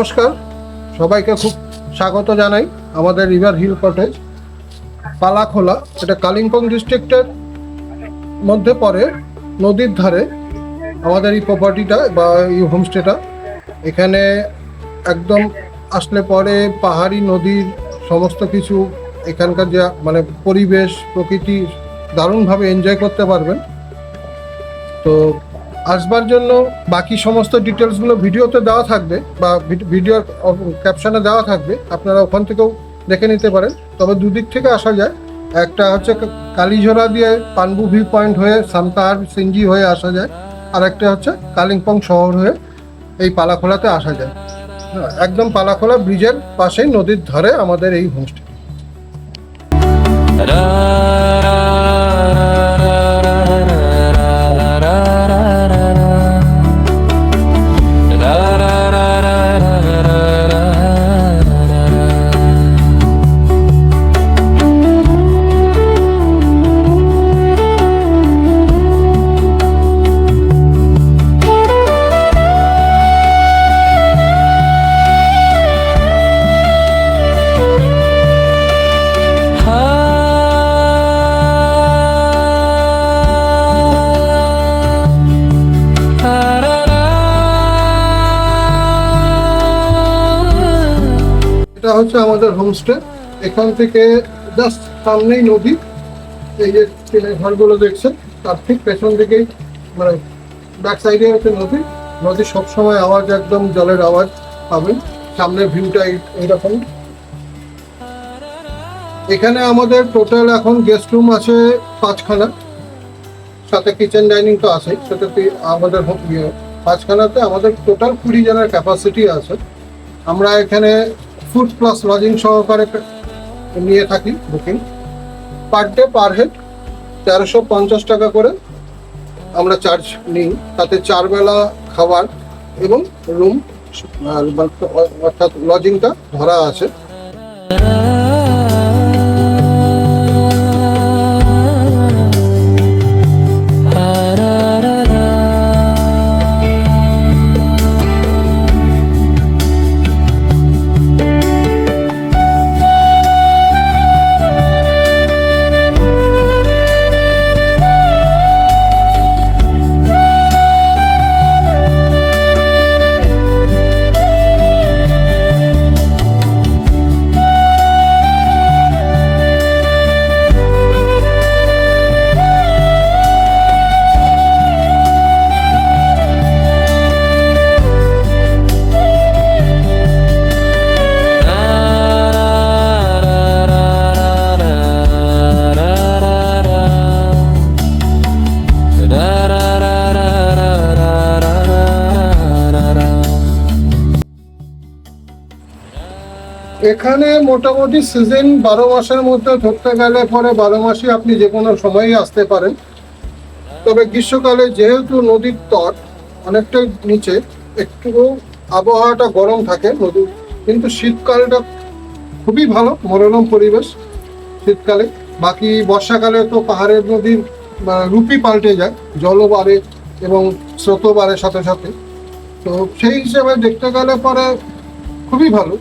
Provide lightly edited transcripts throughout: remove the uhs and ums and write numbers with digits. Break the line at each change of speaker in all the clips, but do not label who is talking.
নমস্কার, সবাইকে খুব স্বাগত জানাই আমাদের রিভার হিল কটেজ পালাখোলা। এটা কালিম্পং ডিস্ট্রিক্টের মধ্যে পড়ে, নদীর ধারে আমাদের এই প্রপার্টিটা বা এই হোমস্টেটা। এখানে একদম আসলে পরে পাহাড়ি নদীর সমস্ত কিছু, এখানকার যা মানে পরিবেশ প্রকৃতি দারুণভাবে এনজয় করতে পারবেন। তো আসবার জন্য বাকি সমস্ত ডিটেলসগুলো ভিডিওতে দেওয়া থাকবে বা ভিডিওর ক্যাপশনে দেওয়া থাকবে, আপনারা ওখান থেকেও দেখে নিতে পারেন। তবে দুদিক থেকে আসা যায়, একটা হচ্ছে কালীঝোড়া দিয়ে পানবু ভিউ পয়েন্ট হয়ে সামতাহার সিঞ্জি হয়ে আসা যায়, আর একটা হচ্ছে কালিম্পং শহর হয়ে এই পালাখোলাতে আসা যায়। একদম পালাখোলা ব্রিজের পাশেই নদীর ধারে আমাদের এই হোমস্টে। এটা হচ্ছে আমাদের হোমস্টে। এখান থেকে জাস্ট সামনেই নদী, এই যে টিনের ঘরগুলো দেখছেন তার ঠিক পেছন দিকেই মানে ব্যাক সাইডে হচ্ছে নদী। নদী সবসময় আওয়াজ, একদম জলের আওয়াজ পাবেন। সামনের ভিউটা এইরকম। এখানে আমাদের টোটাল এখন গেস্ট রুম আছে 5খানা, সাথে কিচেন ডাইনিং তো আছে, সেটাতে আমাদের 5খানাতে আমাদের টোটাল 20 জনের ক্যাপাসিটি আছে। আমরা এখানে ফুড প্লাস লজিং সহকারে নিয়ে থাকি booking. Per day per head 1350 টাকা করে আমরা চার্জ নিই। তাতে 4 বেলা খাবার এবং রুম অর্থাৎ লজিংটা ধরা আছে। এখানে মোটামুটি সিজন 12 মাসের মধ্যে ধরতে গেলে পরে 12 মাসই আপনি যে কোনো সময়ই আসতে পারেন। তবে গ্রীষ্মকালে যেহেতু নদীর তট অনেকটাই নিচে, একটু আবহাওয়াটা গরম থাকে নদীর, কিন্তু শীতকালটা খুবই ভালো, মনোরম পরিবেশ শীতকালে। বাকি বর্ষাকালে তো পাহাড়ের নদীর রূপই পাল্টে যায়, জলও বাড়ে এবং স্রোতও বাড়ে সাথে সাথে। তো সেই হিসেবে দেখতে গেলে পরে খুবই ভালো।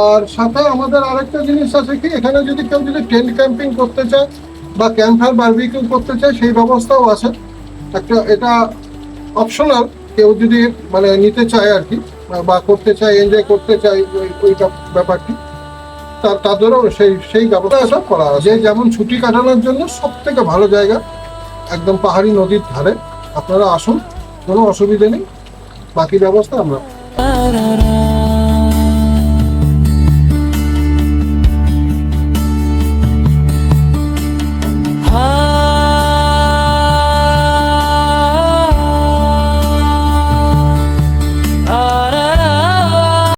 আর সাথে আমাদের আরেকটা জিনিস আছে কি, এখানে যদি কেউ টেন্ট ক্যাম্পিং করতে চায় বা ক্যাম্পফায়ার বারবিকিউ করতে চায়, সেই ব্যবস্থাও আছে একটা। এটা অপশনাল, কেউ যদি মানে নিতে চায় আর কি, বা করতে চায়, এনজয় করতে চায় ওইটা ব্যাপারটি, তাদেরও সেই ব্যবস্থা করা আছে। যে যেমন ছুটি কাটানোর জন্য সব থেকে ভালো জায়গা, একদম পাহাড়ি নদীর ধারে। আপনারা আসুন, কোনো অসুবিধে নেই, বাকি ব্যবস্থা আমরা।